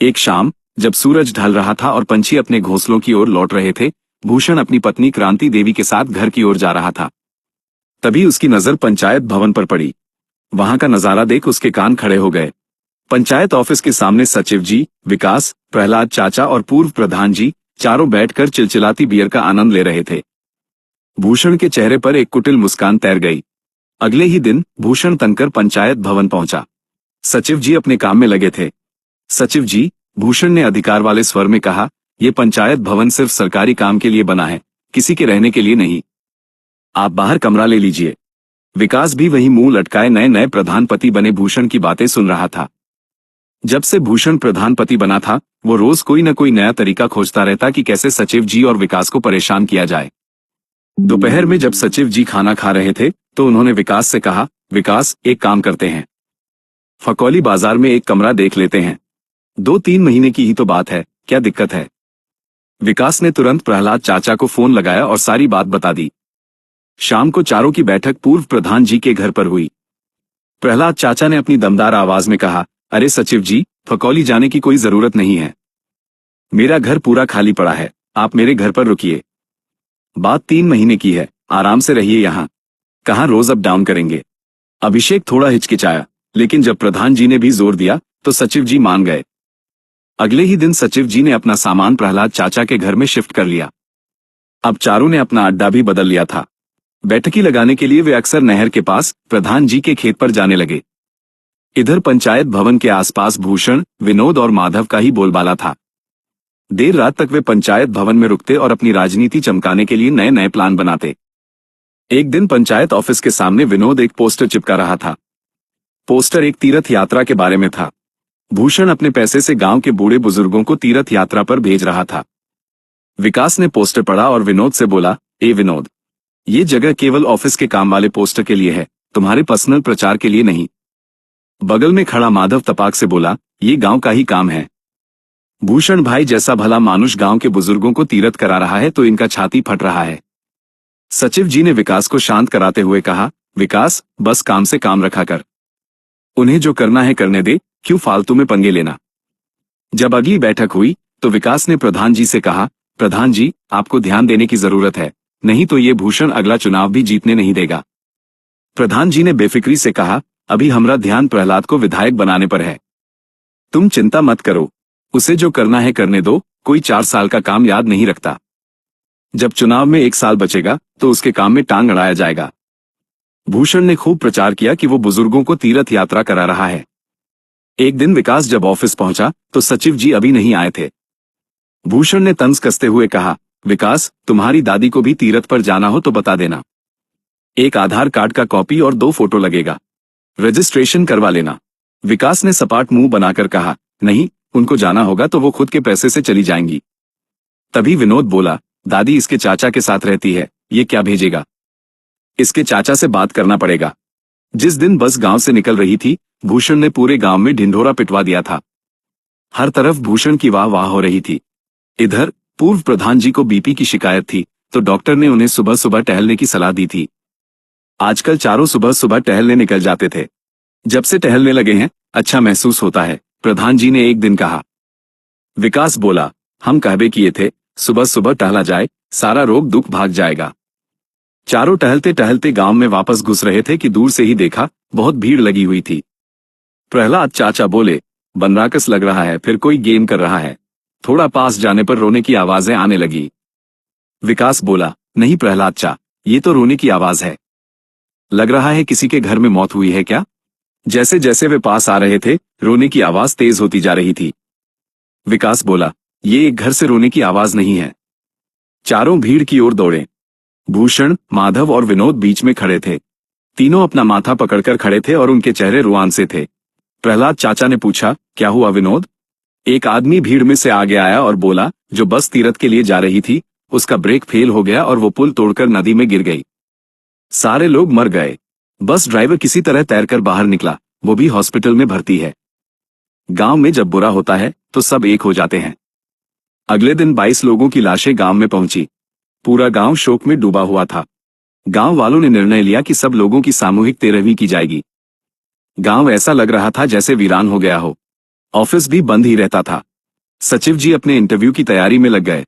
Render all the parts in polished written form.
एक शाम जब सूरज ढल रहा था और पंछी अपने घोंसलों की ओर लौट रहे थे, भूषण अपनी पत्नी क्रांति देवी के साथ घर की ओर जा रहा था। तभी उसकी नजर पंचायत भवन पर पड़ी। वहां का नजारा देख उसके कान खड़े हो गए। पंचायत ऑफिस के सामने सचिव जी, विकास, प्रहलाद चाचा और पूर्व प्रधान जी चारों बैठकर चिलचिलाती बियर का आनंद ले रहे थे। भूषण के चेहरे पर एक कुटिल मुस्कान तैर गई। अगले ही दिन भूषण तनकर पंचायत भवन पहुंचा। सचिव जी अपने काम में लगे थे। सचिव जी, भूषण ने अधिकार वाले स्वर में कहा, यह पंचायत भवन सिर्फ सरकारी काम के लिए बना है, किसी के रहने के लिए नहीं। आप बाहर कमरा ले लीजिए। विकास भी वही मुंह लटकाए नए नए प्रधानपति बने भूषण की बातें सुन रहा था। जब से भूषण प्रधानपति बना था, वो रोज कोई न कोई नया तरीका खोजता रहता कि कैसे सचिव जी और विकास को परेशान किया जाए। दोपहर में जब सचिव जी खाना खा रहे थे तो उन्होंने विकास से कहा, विकास, एक काम करते हैं, फकौली बाजार में एक कमरा देख लेते हैं। 2-3 महीने की ही तो बात है, क्या दिक्कत है। विकास ने तुरंत प्रहलाद चाचा को फोन लगाया और सारी बात बता दी। शाम को चारों की बैठक पूर्व प्रधान जी के घर पर हुई। प्रहलाद चाचा ने अपनी दमदार आवाज में कहा, अरे सचिव जी, फकौली जाने की कोई जरूरत नहीं है। मेरा घर पूरा खाली पड़ा है, आप मेरे घर पर रुकिए। बात 3 महीने की है, आराम से रहिए यहाँ, कहाँ रोज अप डाउन करेंगे। अभिषेक थोड़ा हिचकिचाया, लेकिन जब प्रधान जी ने भी जोर दिया तो सचिव जी मान गए। अगले ही दिन सचिव जी ने अपना सामान प्रहलाद चाचा के घर में शिफ्ट कर लिया। अब चारों ने अपना अड्डा भी बदल लिया था। बैठकी लगाने के लिए वे अक्सर नहर के पास प्रधान जी के खेत पर जाने लगे। इधर पंचायत भवन के आसपास भूषण, विनोद और माधव का ही बोलबाला था। देर रात तक वे पंचायत भवन में रुकते और अपनी राजनीति चमकाने के लिए नए नए प्लान बनाते। एक दिन पंचायत ऑफिस के सामने विनोद एक पोस्टर चिपका रहा था। पोस्टर एक तीर्थ यात्रा के बारे में था। भूषण अपने पैसे से गांव के बूढ़े बुजुर्गों को तीर्थ यात्रा पर भेज रहा था। विकास ने पोस्टर पढ़ा और विनोद से बोला, ए विनोद, ये जगह केवल ऑफिस के काम वाले पोस्टर के लिए है, तुम्हारे पर्सनल प्रचार के लिए नहीं। बगल में खड़ा माधव तपाक से बोला, ये गांव का ही काम है। भूषण भाई जैसा भला मानुष गांव के बुजुर्गों को तीर्थ करा रहा है तो इनका छाती फट रहा है। सचिव जी ने विकास को शांत कराते हुए कहा, विकास, बस काम से काम रखा कर, उन्हें जो करना है करने दे, क्यों फालतू में पंगे लेना। जब अगली बैठक हुई तो विकास ने प्रधान जी से कहा, प्रधान जी, आपको ध्यान देने की जरूरत है, नहीं तो ये भूषण अगला चुनाव भी जीतने नहीं देगा। प्रधान जी ने बेफिक्री से कहा, अभी हमारा ध्यान प्रहलाद को विधायक बनाने पर है, तुम चिंता मत करो, उसे जो करना है करने दो, कोई 4 साल का काम याद नहीं रखता। जब चुनाव में 1 साल बचेगा तो उसके काम में टांग अड़ाया जाएगा। भूषण ने खूब प्रचार किया कि वो बुजुर्गों को तीर्थ यात्रा करा रहा है। एक दिन विकास जब ऑफिस पहुंचा तो सचिव जी अभी नहीं आए थे। भूषण ने तंज कसते हुए कहा, विकास, तुम्हारी दादी को भी तीर्थ पर जाना हो तो बता देना। एक आधार कार्ड का कॉपी और 2 फोटो लगेगा, रजिस्ट्रेशन करवा लेना। विकास ने सपाट मुंह बनाकर कहा, नहीं, उनको जाना होगा तो वो खुद के पैसे से चली जाएंगी। तभी विनोद बोला, दादी इसके चाचा के साथ रहती है, ये क्या भेजेगा, इसके चाचा से बात करना पड़ेगा। जिस दिन बस गांव से निकल रही थी, भूषण ने पूरे गांव में ढिंढोरा पिटवा दिया था। हर तरफ भूषण की वाह वाह हो रही थी। इधर पूर्व प्रधान जी को बीपी की शिकायत थी तो डॉक्टर ने उन्हें सुबह सुबह टहलने की सलाह दी थी। आजकल चारों सुबह सुबह टहलने निकल जाते थे। जब से टहलने लगे हैं, अच्छा महसूस होता है, प्रधान जी ने एक दिन कहा। विकास बोला, हम कहबे किए थे, सुबह सुबह टहला जाए, सारा रोग दुख भाग जाएगा। चारों टहलते टहलते गांव में वापस घुस रहे थे कि दूर से ही देखा, बहुत भीड़ लगी हुई थी। प्रहलाद चाचा बोले, बनराकस लग रहा है, फिर कोई गेम कर रहा है। थोड़ा पास जाने पर रोने की आवाजें आने लगी। विकास बोला, नहीं प्रहलाद चा, ये तो रोने की आवाज है। लग रहा है किसी के घर में मौत हुई है क्या। जैसे जैसे वे पास आ रहे थे, रोने की आवाज तेज होती जा रही थी। विकास बोला, ये एक घर से रोने की आवाज नहीं है। चारों भीड़ की ओर दौड़े। भूषण, माधव और विनोद बीच में खड़े थे। तीनों अपना माथा पकड़कर खड़े थे और उनके चेहरे रुआन से थे। प्रहलाद चाचा ने पूछा, क्या हुआ विनोद। एक आदमी भीड़ में से आगे आया और बोला, जो बस तीर्थ के लिए जा रही थी, उसका ब्रेक फेल हो गया और वो पुल तोड़कर नदी में गिर गई। सारे लोग मर गए। बस ड्राइवर किसी तरह तैरकर बाहर निकला, वो भी हॉस्पिटल में भर्ती है। गांव में जब बुरा होता है तो सब एक हो जाते हैं। अगले दिन 22 लोगों की लाशें गांव में पहुंची। पूरा गांव शोक में डूबा हुआ था। गांव वालों ने निर्णय लिया कि सब लोगों की सामूहिक तेरहवीं की जाएगी। गांव ऐसा लग रहा था जैसे वीरान हो गया हो। ऑफिस भी बंद ही रहता था। सचिव जी अपने इंटरव्यू की तैयारी में लग गए।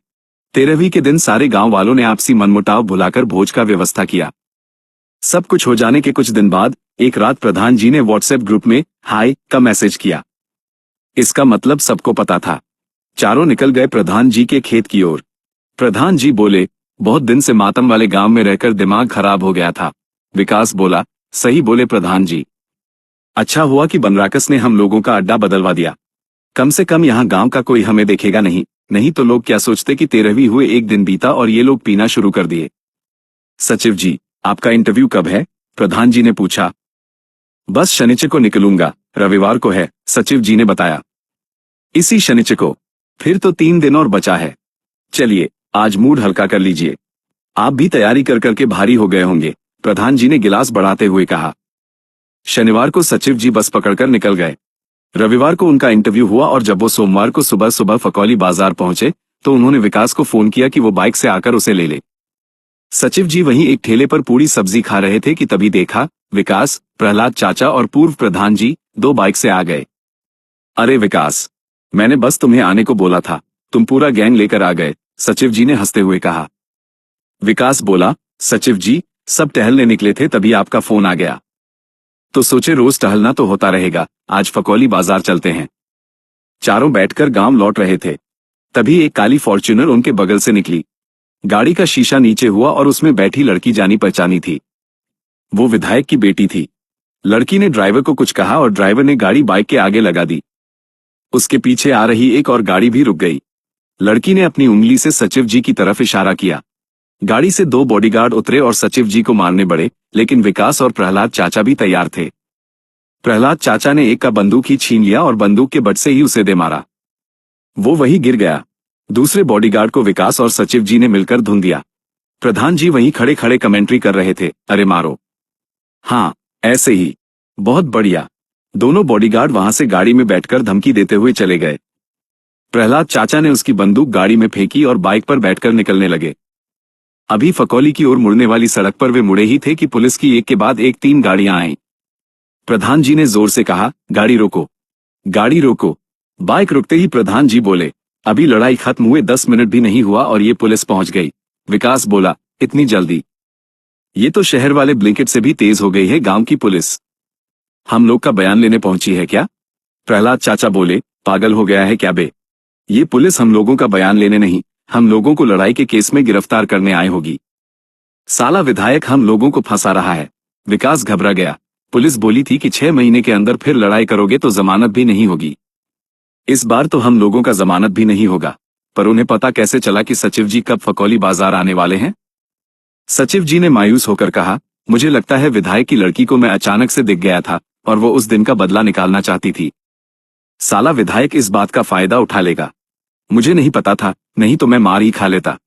13वीं के दिन सारे गांव वालों ने आपसी मनमुटाव भुलाकर भोज का व्यवस्था किया। सब कुछ हो जाने के कुछ दिन बाद एक रात प्रधान जी ने व्हाट्सएप ग्रुप में हाय का मैसेज किया। इसका मतलब सबको पता था। चारों निकल गए प्रधान जी के खेत की ओर। प्रधान जी बोले, बहुत दिन से मातम वाले गांव में रहकर दिमाग खराब हो गया था। विकास बोला, सही बोले प्रधान जी। अच्छा हुआ कि बनराकस ने हम लोगों का अड्डा बदलवा दिया। कम से कम यहाँ गांव का कोई हमें देखेगा नहीं तो लोग क्या सोचते कि 13वीं हुए एक दिन बीता और ये लोग पीना शुरू कर दिए। सचिव जी, आपका इंटरव्यू कब है? प्रधान जी ने पूछा। बस शनिचर को निकलूंगा, रविवार को है, सचिव जी ने बताया। इसी शनिचर को? फिर तो 3 दिन और बचा है। चलिए, आज मूड हल्का कर लीजिए। आप भी तैयारी कर करके भारी हो गए होंगे, प्रधान जी ने गिलास बढ़ाते हुए कहा। शनिवार को सचिव जी बस पकड़कर निकल गए। रविवार को उनका इंटरव्यू हुआ और जब वो सोमवार को सुबह सुबह फकौली बाजार पहुंचे तो उन्होंने विकास को फोन किया कि वो बाइक से आकर उसे ले ले। सचिव जी वहीं एक ठेले पर पूरी सब्जी खा रहे थे कि तभी देखा विकास, प्रहलाद चाचा और पूर्व प्रधान जी 2 बाइक से आ गए। अरे विकास, मैंने बस तुम्हें आने को बोला था, तुम पूरा गैंग लेकर आ गए, सचिव जी ने हंसते हुए कहा। विकास बोला, सचिव जी, सब टहलने निकले थे तभी आपका फोन आ गया। तो सोचे रोज टहलना तो होता रहेगा, आज फकौली बाजार चलते हैं। चारों बैठकर गांव लौट रहे थे। तभी एक काली फॉर्च्यूनर उनके बगल से निकली। गाड़ी का शीशा नीचे हुआ और उसमें बैठी लड़की जानी पहचानी थी। वो विधायक की बेटी थी। लड़की ने ड्राइवर को कुछ कहा और ड्राइवर ने गाड़ी बाइक के आगे लगा दी। उसके पीछे आ रही एक और गाड़ी भी रुक गई। लड़की ने अपनी उंगली से सचिव जी की तरफ इशारा किया। गाड़ी से 2 बॉडीगार्ड उतरे और सचिव जी को मारने बढ़े, लेकिन विकास और प्रहलाद चाचा भी तैयार थे। प्रहलाद चाचा ने एक का बंदूक ही छीन लिया और बंदूक के बट से ही उसे दे मारा। वो वहीं गिर गया। दूसरे बॉडीगार्ड को विकास और सचिव जी ने मिलकर धुन दिया। प्रधान जी वहीं खड़े खड़े कमेंट्री कर रहे थे, अरे मारो, हाँ ऐसे ही, बहुत बढ़िया। दोनों बॉडीगार्ड वहां से गाड़ी में बैठकर धमकी देते हुए चले गए। प्रहलाद चाचा ने उसकी बंदूक गाड़ी में फेंकी और बाइक पर बैठकर निकलने लगे। अभी फकौली की ओर मुड़ने वाली सड़क पर वे मुड़े ही थे कि पुलिस की एक के बाद एक 3 गाड़ियां आईं। प्रधान जी ने जोर से कहा, गाड़ी रोको, गाड़ी रोको। बाइक रुकते ही प्रधान जी बोले, अभी लड़ाई खत्म हुए 10 मिनट भी नहीं हुआ और ये पुलिस पहुंच गई। विकास बोला, इतनी जल्दी? ये तो शहर वाले ब्लिंकेट से भी तेज हो गई है गांव की पुलिस। हम लोग का बयान लेने पहुंची है क्या? प्रहलाद चाचा बोले, पागल हो गया है क्या बे? ये पुलिस हम लोगों का बयान लेने नहीं, हम लोगों को लड़ाई के केस में गिरफ्तार करने आए होगी। साला विधायक हम लोगों को फंसा रहा है। विकास घबरा गया। पुलिस बोली थी कि 6 महीने के अंदर फिर लड़ाई करोगे तो जमानत भी नहीं होगी। इस बार तो हम लोगों का जमानत भी नहीं होगा। पर उन्हें पता कैसे चला कि सचिव जी कब फकौली बाजार आने वाले हैं? सचिव जी ने मायूस होकर कहा, मुझे लगता है विधायक की लड़की को मैं अचानक से दिख गया था और वो उस दिन का बदला निकालना चाहती थी। साला विधायक इस बात का फायदा उठा लेगा। मुझे नहीं पता था, नहीं तो मैं मार ही खा लेता।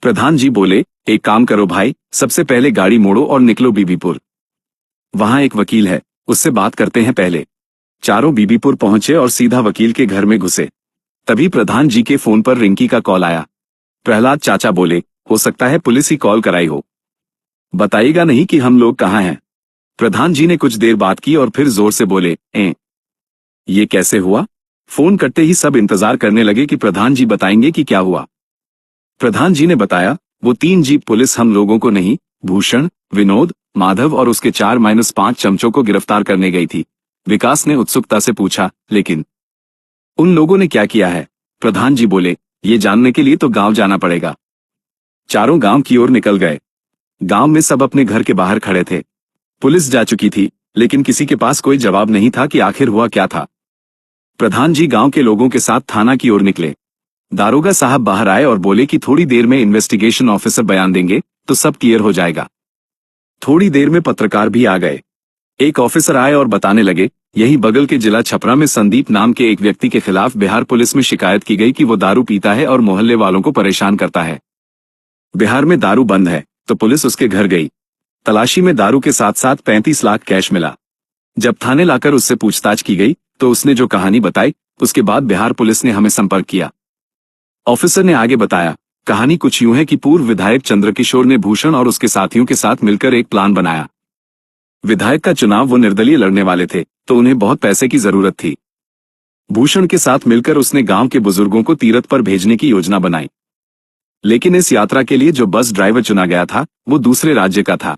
प्रधान जी बोले, एक काम करो भाई, सबसे पहले गाड़ी मोड़ो और निकलो बीबीपुर। वहां एक वकील है, उससे बात करते हैं पहले। चारों बीबीपुर पहुंचे और सीधा वकील के घर में घुसे। तभी प्रधान जी के फोन पर रिंकी का कॉल आया। प्रहलाद चाचा बोले, हो सकता है पुलिस ही कॉल कराई हो। बताइएगा नहीं कि हम लोग कहाँ हैं। प्रधान जी ने कुछ देर बात की और फिर जोर से बोले, ये कैसे हुआ? फोन करते ही सब इंतजार करने लगे कि प्रधान जी बताएंगे कि क्या हुआ। प्रधान जी ने बताया, वो 3 जीप पुलिस हम लोगों को नहीं, भूषण, विनोद, माधव और उसके 4-5 चमचों को गिरफ्तार करने गई थी। विकास ने उत्सुकता से पूछा, लेकिन उन लोगों ने क्या किया है? प्रधान जी बोले, ये जानने के लिए तो गांव जाना पड़ेगा। चारों गांव की ओर निकल गए। गांव में सब अपने घर के बाहर खड़े थे। पुलिस जा चुकी थी, लेकिन किसी के पास कोई जवाब नहीं था कि आखिर हुआ क्या था। प्रधान जी गांव के लोगों के साथ थाना की ओर निकले। दारोगा साहब बाहर आए और बोले कि थोड़ी देर में इन्वेस्टिगेशन ऑफिसर बयान देंगे तो सब क्लियर हो जाएगा। थोड़ी देर में पत्रकार भी आ गए। एक ऑफिसर आए और बताने लगे, यही बगल के जिला छपरा में संदीप नाम के एक व्यक्ति के खिलाफ बिहार पुलिस में शिकायत की गई कि वो दारू पीता है और मोहल्ले वालों को परेशान करता है। बिहार में दारू बंद है, तो पुलिस उसके घर गई। तलाशी में दारू के साथ साथ 35 लाख कैश मिला। जब थाने लाकर उससे पूछताछ की गई तो उसने जो कहानी बताई, उसके बाद बिहार पुलिस ने हमें संपर्क किया। ऑफिसर ने आगे बताया, कहानी कुछ यूं है कि पूर्व विधायक चंद्रकिशोर ने भूषण और उसके साथियों के साथ मिलकर एक प्लान बनाया। विधायक का चुनाव वो निर्दलीय लड़ने वाले थे, तो उन्हें बहुत पैसे की जरूरत थी। भूषण के साथ मिलकर उसने गांव के बुजुर्गों को तीरथ पर भेजने की योजना बनाई। लेकिन इस यात्रा के लिए जो बस ड्राइवर चुना गया था वो दूसरे राज्य का था,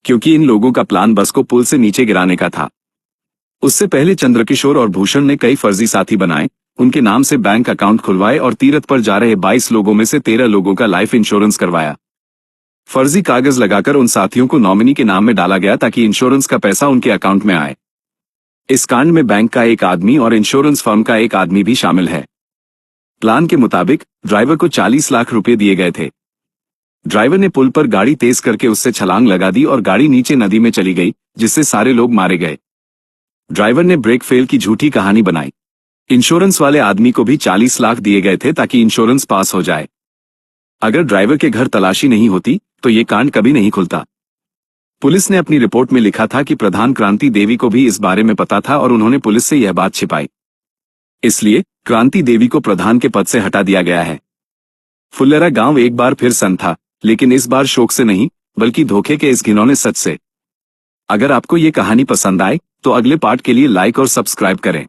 क्योंकि इन लोगों का प्लान बस को पुल से नीचे गिराने का था। उससे पहले चंद्रकिशोर और भूषण ने कई फर्जी साथी बनाए, उनके नाम से बैंक अकाउंट खुलवाए और तीरथ पर जा रहे 22 लोगों में से 13 लोगों का लाइफ इंश्योरेंस करवाया। फर्जी कागज लगाकर उन साथियों को नॉमिनी के नाम में डाला गया ताकि इंश्योरेंस का पैसा उनके अकाउंट में आए। इस कांड में बैंक का एक आदमी और इंश्योरेंस फर्म का एक आदमी भी शामिल है। प्लान के मुताबिक ड्राइवर को 40 लाख रुपए दिए गए थे। ड्राइवर ने पुल पर गाड़ी तेज करके उससे छलांग लगा दी और गाड़ी नीचे नदी में चली गई, जिससे सारे लोग मारे गए। ड्राइवर ने ब्रेक फेल की झूठी कहानी बनाई। इंश्योरेंस वाले आदमी को भी 40 लाख दिए गए थे ताकि इंश्योरेंस पास हो जाए। अगर ड्राइवर के घर तलाशी नहीं होती तो ये कांड कभी नहीं खुलता। पुलिस ने अपनी रिपोर्ट में लिखा था कि प्रधान क्रांति देवी को भी इस बारे में पता था और उन्होंने पुलिस से यह बात छिपाई। इसलिए क्रांति देवी को प्रधान के पद से हटा दिया गया है। फुल्लरा गांव एक बार फिर सन्न था, लेकिन इस बार शोक से नहीं बल्कि धोखे के इस घिनौने सच से। अगर आपको ये कहानी पसंद आए तो अगले पार्ट के लिए लाइक और सब्सक्राइब करें।